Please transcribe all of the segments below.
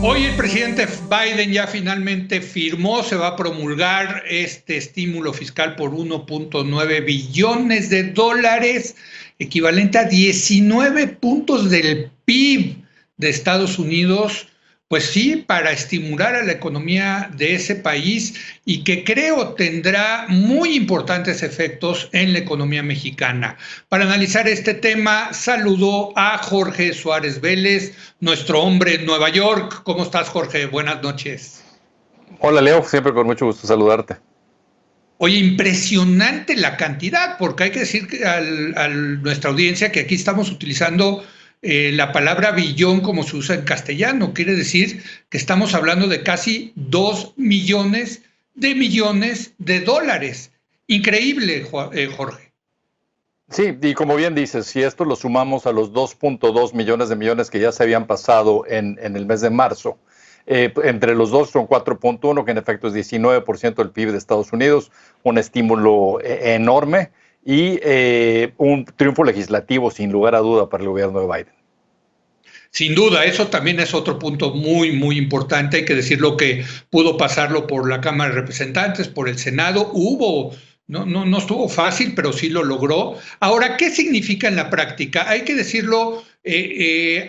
Hoy el presidente Biden ya finalmente firmó, se va a promulgar este estímulo fiscal por 1.9 billones de dólares, equivalente a 19 puntos del PIB de Estados Unidos, pues sí, para estimular a la economía de ese país y que creo tendrá muy importantes efectos en la economía mexicana. Para analizar este tema, saludo a Jorge Suárez Vélez, nuestro hombre en Nueva York. ¿Cómo estás, Jorge? Buenas noches. Hola, Leo, siempre con mucho gusto saludarte. Oye, impresionante la cantidad, porque hay que decir a nuestra audiencia que aquí estamos utilizando la palabra billón como se usa en castellano. Quiere decir que estamos hablando de casi 2 millones de dólares. Increíble, Jorge. Sí, y como bien dices, si esto lo sumamos a los 2.2 millones que ya se habían pasado en el mes de marzo, entre los dos son 4.1, que en efecto es 19% del PIB de Estados Unidos, un estímulo enorme y un triunfo legislativo sin lugar a duda para el gobierno de Biden. Sin duda, eso también es otro punto muy, muy importante. Hay que decirlo que pudo pasarlo por la Cámara de Representantes, por el Senado. No estuvo fácil, pero sí lo logró. Ahora, ¿qué significa en la práctica? Hay que decirlo, hay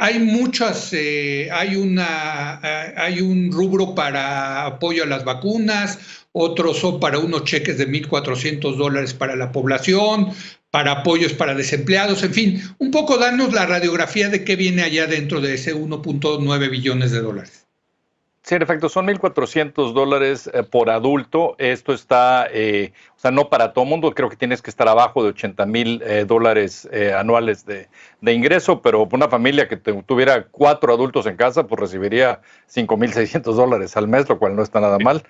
hay un rubro para apoyo a las vacunas, otros son para unos cheques de $1,400 para la población, para apoyos para desempleados, en fin, un poco darnos la radiografía de qué viene allá dentro de ese 1.9 billones de dólares. Sí, en efecto, son $1,400 por adulto. Esto está, o sea, no para todo mundo. Creo que tienes que estar abajo de $80,000 anuales de ingreso, pero una familia que tuviera 4 adultos en casa, pues recibiría $5,600 al mes, lo cual no está nada mal.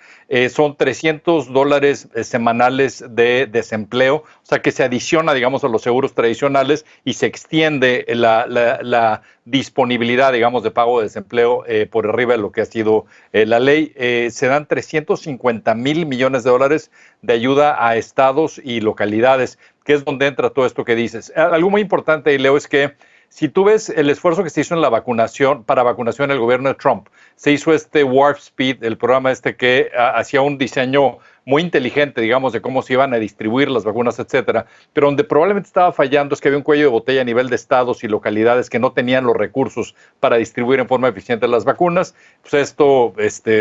Son $300 semanales de desempleo, o sea, que se adiciona, digamos, a los seguros tradicionales y se extiende la disponibilidad, digamos, de pago de desempleo por arriba de lo que ha sido la ley. Se dan $350,000 millones de ayuda a estados y localidades, que es donde entra todo esto que dices. Algo muy importante, Leo, es que si tú ves el esfuerzo que se hizo en la vacunación, para vacunación en el gobierno de Trump, se hizo este Warp Speed, el programa este que hacía un diseño muy inteligente, digamos, de cómo se iban a distribuir las vacunas, etcétera, pero donde probablemente estaba fallando es que había un cuello de botella a nivel de estados y localidades que no tenían los recursos para distribuir en forma eficiente las vacunas. Pues esto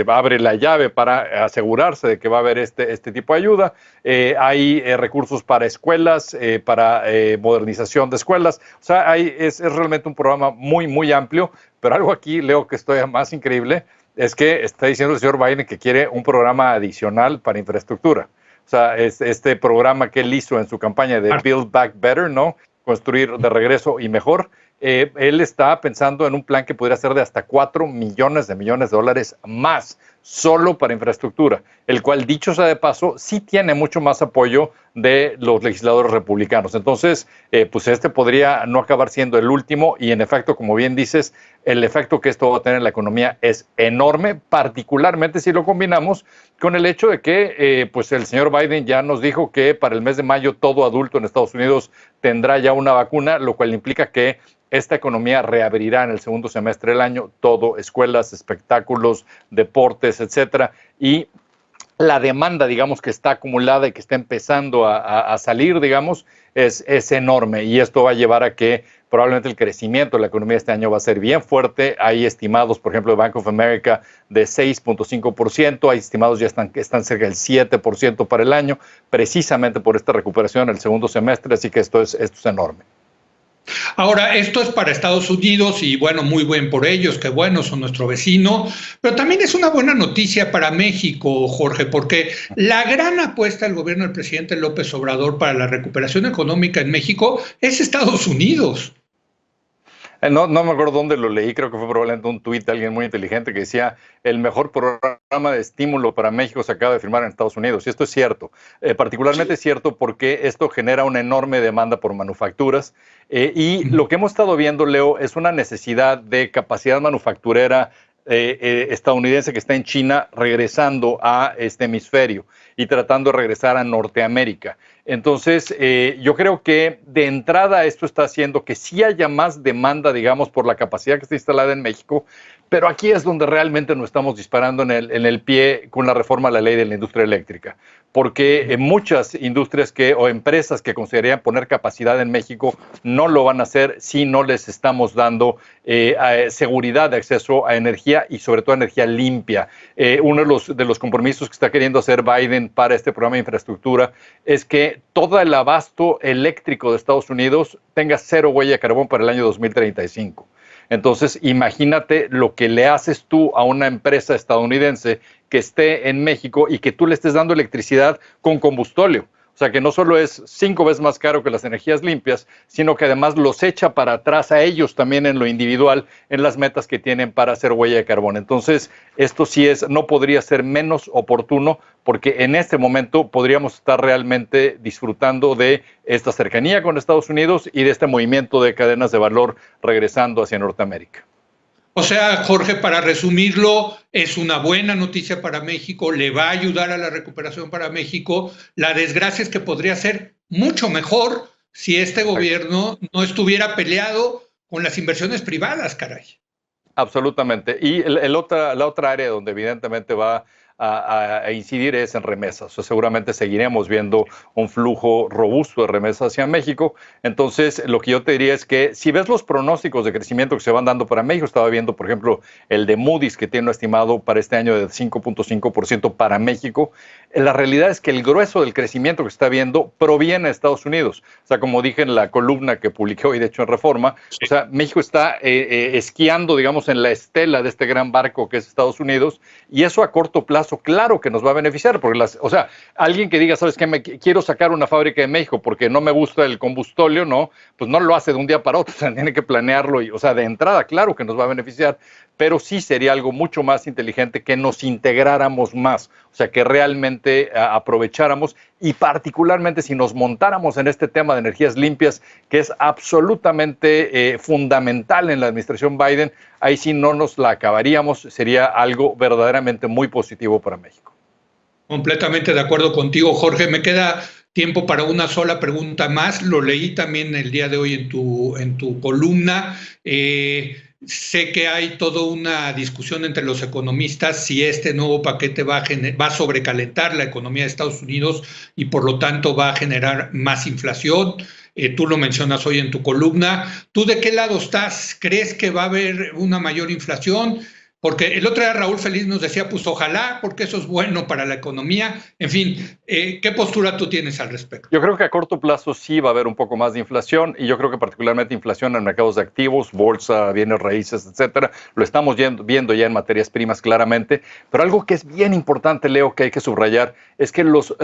abre la llave para asegurarse de que va a haber este tipo de ayuda. Hay recursos para escuelas, para modernización de escuelas. O sea, es realmente un programa muy, muy amplio, pero algo aquí, Leo, que estoy más increíble, es que está diciendo el señor Biden que quiere un programa adicional para infraestructura. O sea, este programa que él hizo en su campaña de Build Back Better, ¿no? Construir de regreso y mejor. Él está pensando en un plan que podría ser de hasta 4 millones de dólares más, solo para infraestructura, el cual, dicho sea de paso, sí tiene mucho más apoyo de los legisladores republicanos. Entonces, pues podría no acabar siendo el último y, en efecto, como bien dices, el efecto que esto va a tener en la economía es enorme, particularmente si lo combinamos con el hecho de que pues el señor Biden ya nos dijo que para el mes de mayo todo adulto en Estados Unidos tendrá ya una vacuna, lo cual implica que esta economía reabrirá en el segundo semestre del año, todo, escuelas, espectáculos, deportes, etcétera, y la demanda, digamos, que está acumulada y que está empezando a salir, digamos, es enorme, y esto va a llevar a que probablemente el crecimiento de la economía este año va a ser bien fuerte. Hay estimados, por ejemplo, de Bank of America de 6.5%, hay estimados ya están cerca del 7% para el año, precisamente por esta recuperación en el segundo semestre, así que esto es enorme. Ahora, esto es para Estados Unidos y bueno, muy buen por ellos, que bueno, son nuestro vecino, pero también es una buena noticia para México, Jorge, porque la gran apuesta del gobierno del presidente López Obrador para la recuperación económica en México es Estados Unidos. No me acuerdo dónde lo leí, creo que fue probablemente un tuit de alguien muy inteligente que decía: el mejor programa de estímulo para México se acaba de firmar en Estados Unidos. Y esto es cierto, particularmente es cierto porque esto genera una enorme demanda por manufacturas y lo que hemos estado viendo, Leo, es una necesidad de capacidad manufacturera estadounidense que está en China regresando a este hemisferio y tratando de regresar a Norteamérica. Entonces, yo creo que de entrada esto está haciendo que sí haya más demanda, digamos, por la capacidad que está instalada en México, pero aquí es donde realmente nos estamos disparando en el pie con la reforma a la ley de la industria eléctrica, porque muchas industrias o empresas que considerarían poner capacidad en México no lo van a hacer si no les estamos dando seguridad de acceso a energía y sobre todo energía limpia. Uno de los compromisos que está queriendo hacer Biden para este programa de infraestructura es que todo el abasto eléctrico de Estados Unidos tenga cero huella de carbón para el año 2035. Entonces, imagínate lo que le haces tú a una empresa estadounidense que esté en México y que tú le estés dando electricidad con combustóleo. O sea, que no solo es 5 veces más caro que las energías limpias, sino que además los echa para atrás a ellos también en lo individual, en las metas que tienen para hacer huella de carbón. Entonces, esto sí no podría ser menos oportuno, porque en este momento podríamos estar realmente disfrutando de esta cercanía con Estados Unidos y de este movimiento de cadenas de valor regresando hacia Norteamérica. O sea, Jorge, para resumirlo, es una buena noticia para México, le va a ayudar a la recuperación para México. La desgracia es que podría ser mucho mejor si este gobierno no estuviera peleado con las inversiones privadas, caray. Absolutamente. Y la otra área donde evidentemente va a incidir es en remesas. O sea, seguramente seguiremos viendo un flujo robusto de remesas hacia México. Entonces, lo que yo te diría es que si ves los pronósticos de crecimiento que se van dando para México, estaba viendo, por ejemplo, el de Moody's, que tiene un estimado para este año de 5.5% para México. La realidad es que el grueso del crecimiento que está viendo proviene de Estados Unidos. O sea, como dije en la columna que publiqué hoy, de hecho, en Reforma, o sea, México está esquiando, digamos, en la estela de este gran barco que es Estados Unidos, y eso a corto plazo claro que nos va a beneficiar, porque o sea, alguien que diga, ¿sabes qué? Quiero sacar una fábrica de México porque no me gusta el combustóleo, ¿no? Pues no lo hace de un día para otro, o sea, tiene que planearlo, o sea, de entrada, claro que nos va a beneficiar, pero sí sería algo mucho más inteligente que nos integráramos más, o sea, que realmente aprovecháramos y particularmente si nos montáramos en este tema de energías limpias, que es absolutamente fundamental en la administración Biden, ahí sí no nos la acabaríamos, sería algo verdaderamente muy positivo para México. Completamente de acuerdo contigo, Jorge. Me queda tiempo para una sola pregunta más. Lo leí también el día de hoy en tu columna. Sé que hay toda una discusión entre los economistas si este nuevo paquete va a sobrecalentar la economía de Estados Unidos y por lo tanto va a generar más inflación. Tú lo mencionas hoy en tu columna. ¿Tú de qué lado estás? ¿Crees que va a haber una mayor inflación? Porque el otro día Raúl Feliz nos decía, pues ojalá, porque eso es bueno para la economía. En fin, ¿qué postura tú tienes al respecto? Yo creo que a corto plazo sí va a haber un poco más de inflación y yo creo que particularmente inflación en mercados de activos, bolsa, bienes raíces, etcétera. Lo estamos viendo ya en materias primas claramente. Pero algo que es bien importante, Leo, que hay que subrayar, es que los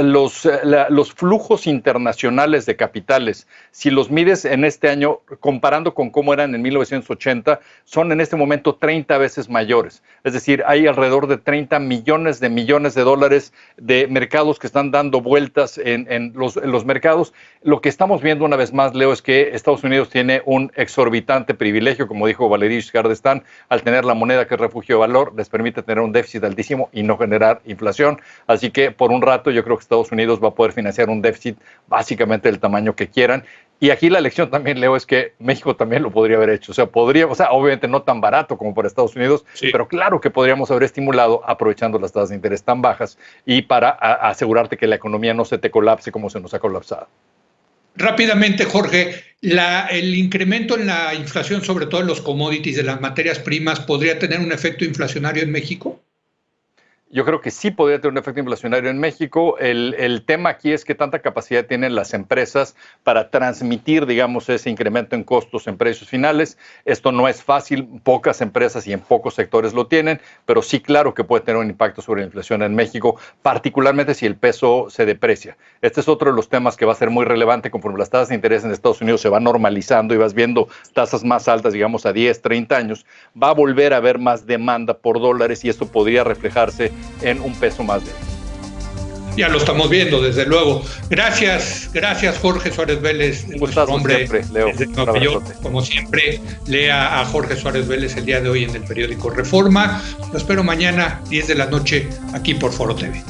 flujos internacionales de capitales, si los mides en este año comparando con cómo eran en 1980, son en este momento 30 veces mayores. Es decir, hay alrededor de 30 millones de dólares de mercados que están dando vueltas en los mercados. Lo que estamos viendo una vez más, Leo, es que Estados Unidos tiene un exorbitante privilegio, como dijo Valéry Giscard d'Estaing, al tener la moneda que es refugio de valor, les permite tener un déficit altísimo y no generar inflación. Así que por un rato yo creo que Estados Unidos va a poder financiar un déficit básicamente del tamaño que quieran. Y aquí la lección también, Leo, es que México también lo podría haber hecho. O sea, obviamente no tan barato como para Estados Unidos, sí, pero claro que podríamos haber estimulado aprovechando las tasas de interés tan bajas y para asegurarte que la economía no se te colapse como se nos ha colapsado. Rápidamente, Jorge, el incremento en la inflación, sobre todo en los commodities de las materias primas, ¿podría tener un efecto inflacionario en México? Yo creo que sí podría tener un efecto inflacionario en México. El tema aquí es qué tanta capacidad tienen las empresas para transmitir, digamos, ese incremento en costos en precios finales. Esto no es fácil, pocas empresas y en pocos sectores lo tienen, pero sí, claro que puede tener un impacto sobre la inflación en México, particularmente si el peso se deprecia. Este es otro de los temas que va a ser muy relevante conforme las tasas de interés en Estados Unidos se van normalizando y vas viendo tasas más altas, digamos, a 10, 30 años. Va a volver a haber más demanda por dólares y esto podría reflejarse en un peso más débil. Ya lo estamos viendo, desde luego. Gracias Jorge Suárez Vélez. Un gustazo hombre, siempre, Leo. Yo, como siempre, lea a Jorge Suárez Vélez el día de hoy en el periódico Reforma. Lo espero mañana, 10 de la noche, aquí por Foro TV.